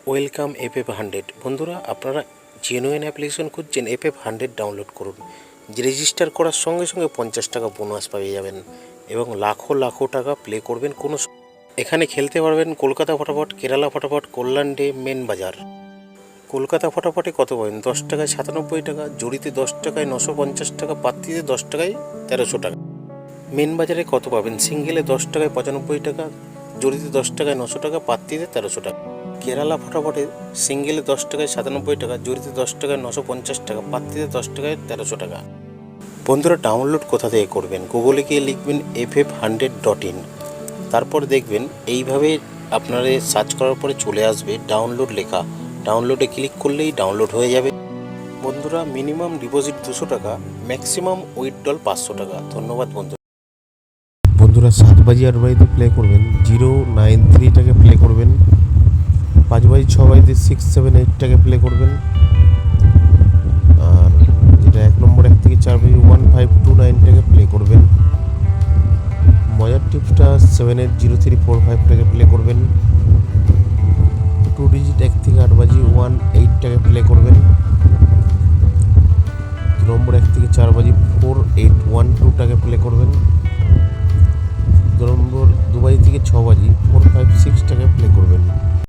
Welcome FF100। বন্ধুরা, আপনারা genuine application খুঁজছেন, FF100 ডাউনলোড করুন। রেজিস্টার করার সঙ্গে সঙ্গে 50 টাকা বোনাস পেয়ে যাবেন এবং লাখো লাখো টাকা প্লে করবেন। এখানে খেলতে পারবেন কলকাতা ফটাফট, কেরালা ফটাফট, কল্যাণ ডে, মেন বাজার। কলকাতা ফটাফটে কত পাবেন? 10 টাকায় 97 টাকা, জড়িতে 10 টাকায় 950 টাকা, পাত্তিতে 10 টাকায় 1300 টাকা। মেন বাজারে কত পাবেন? সিঙ্গেলে 10 টাকায় 95 টাকা, জড়িতে 10 টাকায় 900 টাকা, পাত্তিতে 1300 টাকা। কেরালা ফটাফটে সিঙ্গেলে 10 টাকায় 97 টাকা, জড়িতে 10 টাকায় 950 টাকা, পাত্তিতে 10 টাকায় 1300 টাকা। বন্ধুরা, ডাউনলোড কোথা থেকে করবেন? গুগলে গিয়ে লিখবেন ff100.in, তারপর দেখবেন এইভাবে আপনারা সার্চ করার পরে চলে আসবে ডাউনলোড লেখা। ডাউনলোডে ক্লিক করলেই ডাউনলোড হয়ে যাবে। বন্ধুরা, মিনিমাম ডিপোজিট 200 টাকা, ম্যাক্সিমাম উইথড্রল 500 টাকা। ধন্যবাদ বন্ধুরা। বন্ধুরা, 7 বাজি 8 বাজিতে প্লে করবেন, 093টাকে প্লে করবেন, 5 বাজি 6 বাজিতে 678টাকে প্লে করবেন, আর যেটা 1 নম্বর 1 থেকে 4 বাজি 1529টাকে প্লে করবেন। মজার টিপসটা 780345টাকে প্লে করবেন। 2 ডিজিট 1 থেকে 8 বাজি 18টাকে প্লে করবেন। 2 নম্বর 1 থেকে 4 বাজি 4812টাকে প্লে করবেন। 2 নম্বর 2 বাজি থেকে 6 বাজি 456টাকে প্লে করবেন।